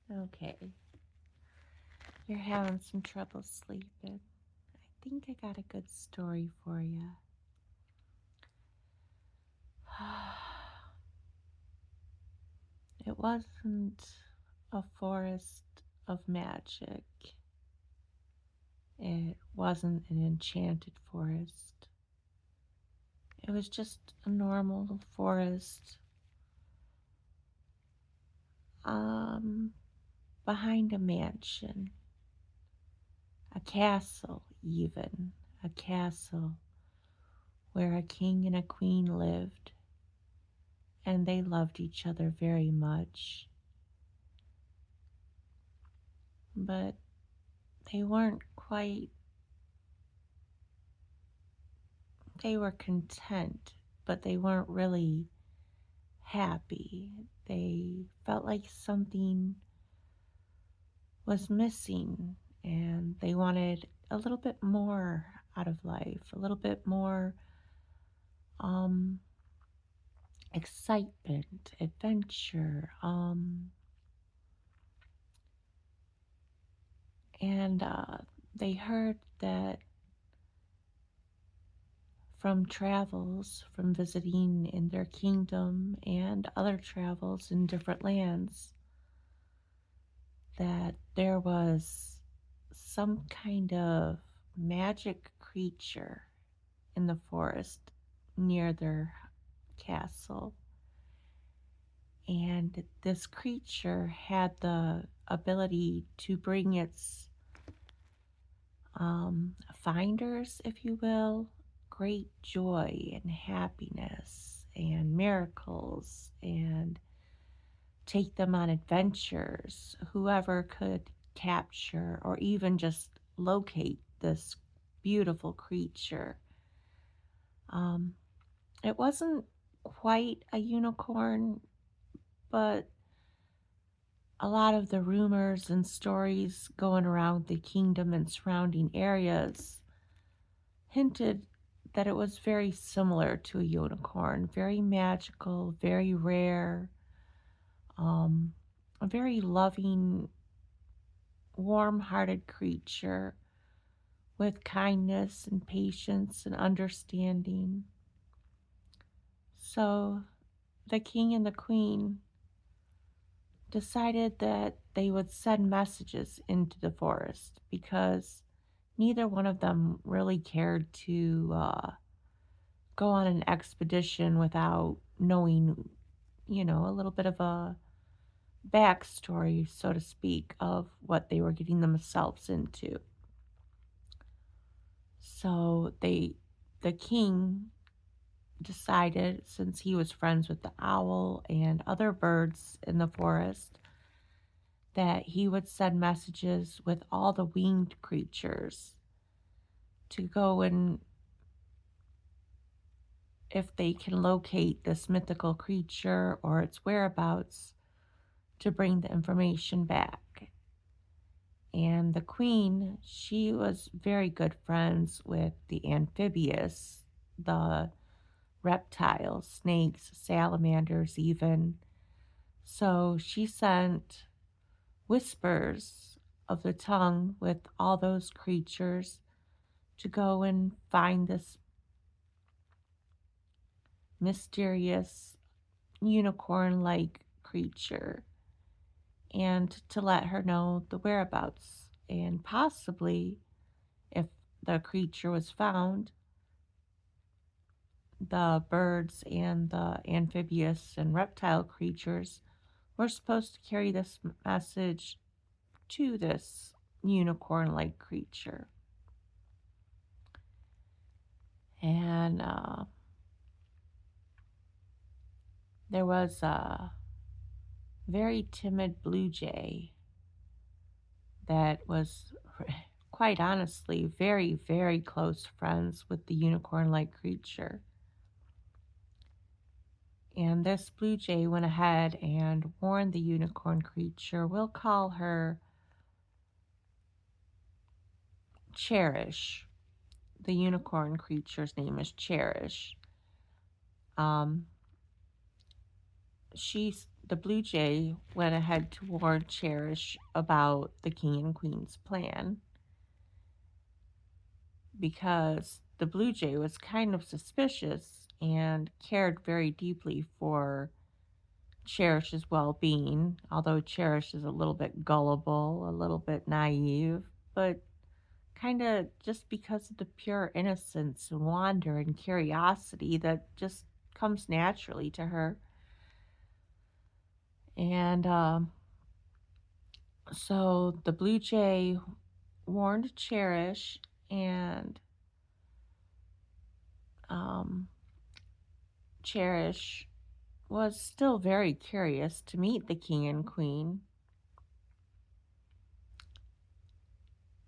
Okay, you're having some trouble sleeping. I think I got a good story for you. It wasn't a forest of magic, it wasn't an enchanted forest. It was just a normal forest um, behind a mansion, a castle, even. A castle where a king and a queen lived, and they loved each other very much. But they weren't quite, they were content, but they weren't really happy. They felt like something was missing and they wanted a little bit more out of life, a little bit more um, excitement, adventure. And they heard that from travels, from visiting in their kingdom and other travels in different lands, that there was some kind of magic creature in the forest near their castle. And this creature had the ability to bring its finders, if you will, great joy and happiness and miracles and take them on adventures. Whoever could capture or even just locate this beautiful creature. Um, it wasn't quite a unicorn, but a lot of the rumors and stories going around the kingdom and surrounding areas hinted that it was very similar to a unicorn, very magical, very rare, um, a very loving, warm hearted creature with kindness and patience and understanding. So the king and the queen decided that they would send messages into the forest because neither one of them really cared to go on an expedition without knowing, a little bit of a backstory, so to speak, of what they were getting themselves into. So the king decided, since he was friends with the owl and other birds in the forest, that he would send messages with all the winged creatures to go and, if they can locate this mythical creature or its whereabouts, to bring the information back. And the queen, she was very good friends with the amphibious, the reptiles, snakes, salamanders, even. So she sent whispers of the tongue with all those creatures to go and find this mysterious unicorn like creature and to let her know the whereabouts. And possibly, if the creature was found, the birds and the amphibious and reptile creatures were supposed to carry this message to this unicorn like creature. And there was a very timid blue jay that was, quite honestly, very, very close friends with the unicorn like creature. And this blue jay went ahead and warned the unicorn creature. We'll call her Cherish. The unicorn creature's name is Cherish. Um, she the blue jay went ahead to warn Cherish about the king and queen's plan because the blue jay was kind of suspicious and cared very deeply for Cherish's well being, although Cherish is a little bit gullible, a little bit naive, but kind of just because of the pure innocence and wonder and curiosity that just comes naturally to her. And so the blue jay warned Cherish, and um, Cherish was still very curious to meet the king and queen,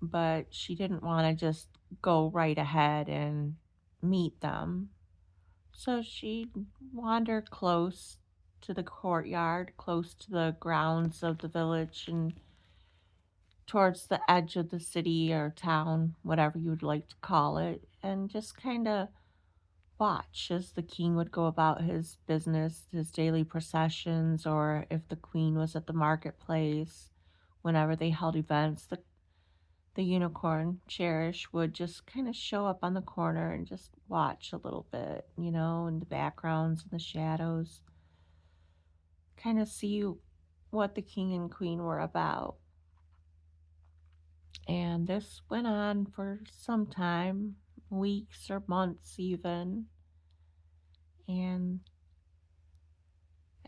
but she didn't want to just go right ahead and meet them. So she wandered close to the courtyard, close to the grounds of the village, and towards the edge of the city or town, whatever you would like to call it, and just kind of watch as the king would go about his business, his daily processions, or if the queen was at the marketplace, whenever they held events, the unicorn, Cherish, would just kind of show up on the corner and just watch a little bit, in the backgrounds and the shadows, kind of see what the king and queen were about. And this went on for some time, weeks or months even. And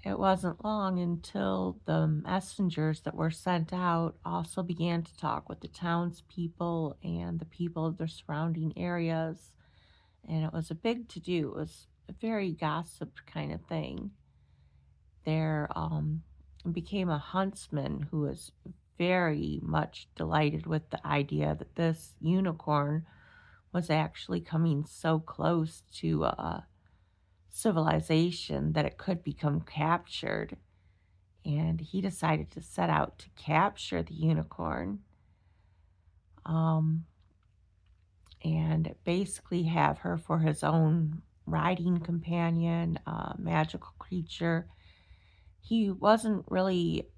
it wasn't long until the messengers that were sent out also began to talk with the townspeople and the people of the surrounding areas. And it was a big to do. It was a very gossiped kind of thing. There became a huntsman who was very much delighted with the idea that this unicorn was actually coming so close to civilization that it could become captured. And he decided to set out to capture the unicorn, um, and basically have her for his own riding companion, magical creature. He wasn't really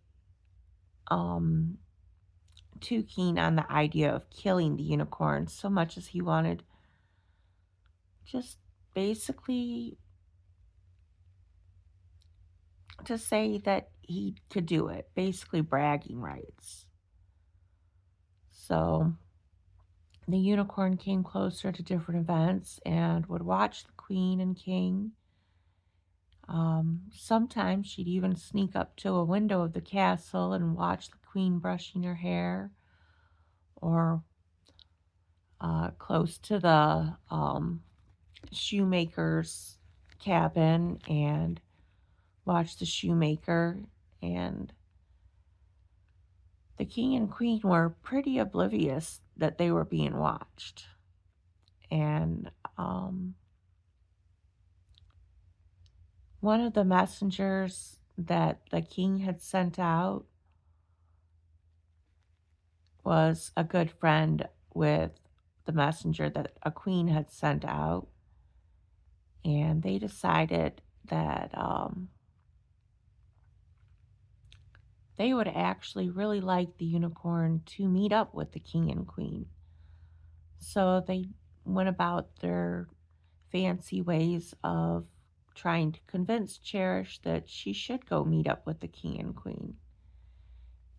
um, too keen on the idea of killing the unicorn so much as he wanted just basically to say that he could do it, basically bragging rights. So the unicorn came closer to different events and would watch the queen and king. Sometimes she'd even sneak up to a window of the castle and watch the queen brushing her hair, or close to the shoemaker's cabin and watch the shoemaker. And the king and queen were pretty oblivious that they were being watched. And one of the messengers that the king had sent out was a good friend with the messenger that a queen had sent out. And they decided that they would actually really like the unicorn to meet up with the king and queen. So they went about their fancy ways of trying to convince Cherish that she should go meet up with the king and queen.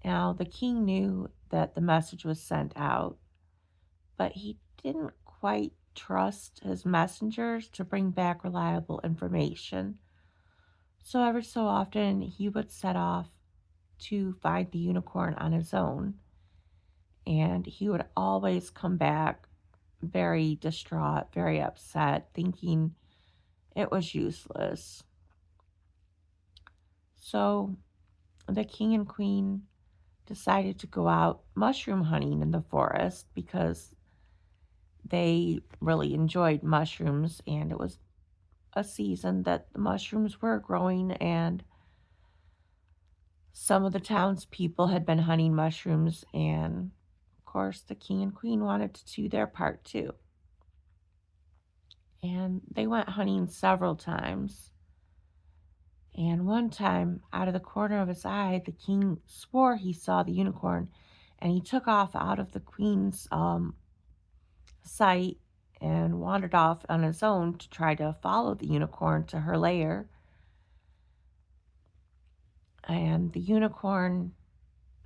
Now, the king knew that the message was sent out, but he didn't quite trust his messengers to bring back reliable information. So, every so often, he would set off to find the unicorn on his own, and he would always come back very distraught, very upset, thinking it was useless. So, the king and queen decided to go out mushroom hunting in the forest because they really enjoyed mushrooms, and it was a season that the mushrooms were growing, and some of the townspeople had been hunting mushrooms, and of course the king and queen wanted to do their part too. And they went hunting several times, And one time, out of the corner of his eye, the king swore he saw the unicorn, and he took off out of the queen's sight and wandered off on his own to try to follow the unicorn to her lair. And the unicorn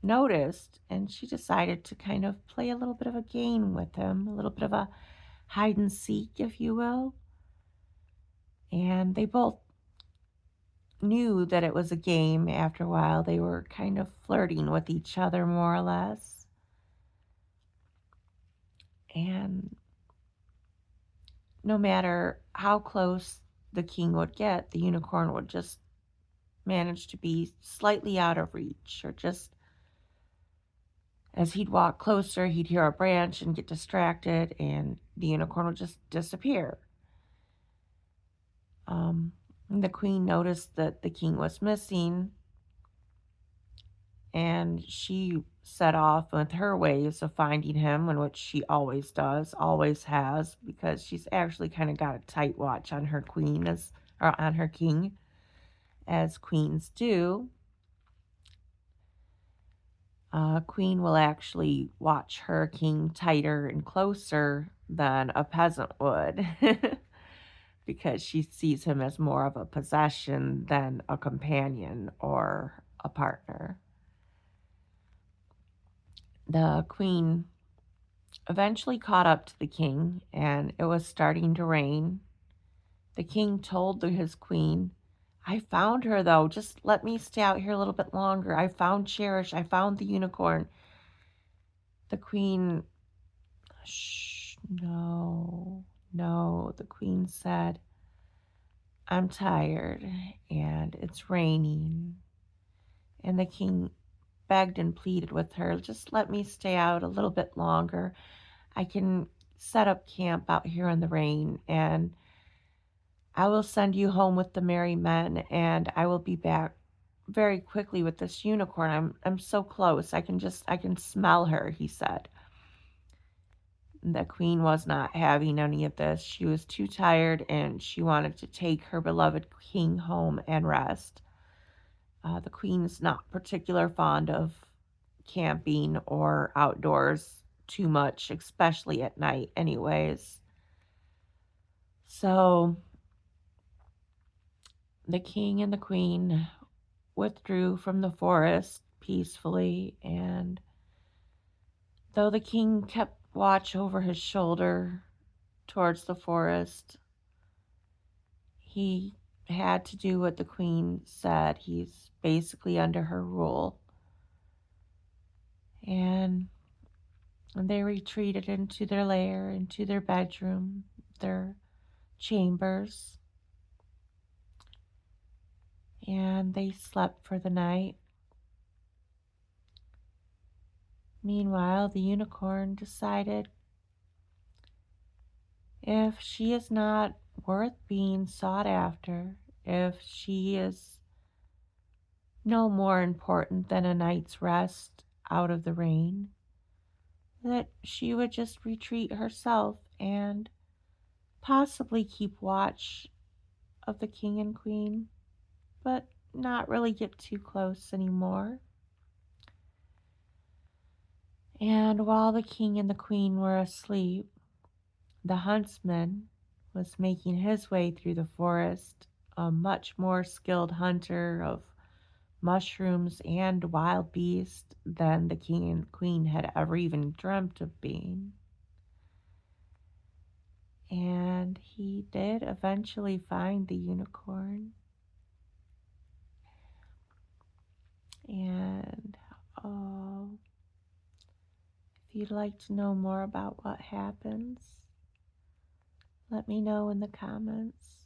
noticed, and she decided to kind of play a little bit of a game with him, a little bit of a hide and seek, if you will. And they both knew that it was a game after a while. They were kind of flirting with each other, more or less. And no matter how close the king would get, the unicorn would just manage to be slightly out of reach, or just as he'd walk closer, he'd hear a branch and get distracted, and the unicorn would just disappear. The queen noticed that the king was missing, and she set off with her ways of finding him, in which she always does, always has, because she's actually kind of got a tight watch on her queen, or on her king, as queens do. A queen will actually watch her king tighter and closer than a peasant would. Because she sees him as more of a possession than a companion or a partner. The queen eventually caught up to the king, and it was starting to rain. The king told his queen, "I found her, though. Just let me stay out here a little bit longer. I found Cherish. I found the unicorn." The queen, "Shh, no, no," the queen said. "I'm tired, and it's raining." And the king begged and pleaded with her, "Just let me stay out a little bit longer. I can set up camp out here in the rain, and I will send you home with the merry men, and I will be back very quickly with this unicorn. I'm so close. I can smell her," he said. The queen was not having any of this. She was too tired, and she wanted to take her beloved king home and rest. The queen's not particular fond of camping or outdoors too much, especially at night, anyways. So the king and the queen withdrew from the forest peacefully, and though the king kept watch over his shoulder towards the forest, he had to do what the queen said. He's basically under her rule. And they retreated into their lair, into their bedroom, their chambers, and they slept for the night. Meanwhile, the unicorn decided, if she is not worth being sought after, if she is no more important than a night's rest out of the rain, that she would just retreat herself and possibly keep watch of the king and queen, but not really get too close anymore. And while the king and the queen were asleep, the huntsman was making his way through the forest, a much more skilled hunter of mushrooms and wild beasts than the king and queen had ever even dreamt of being. And he did eventually find the unicorn. And oh, if you'd like to know more about what happens, let me know in the comments,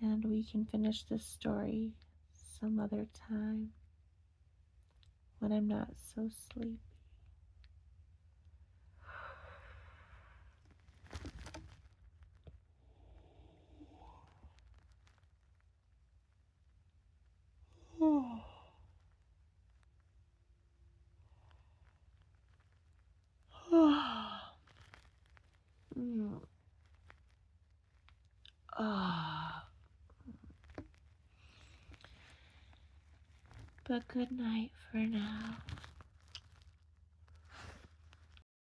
and we can finish this story some other time when I'm not so sleepy. but good night for now.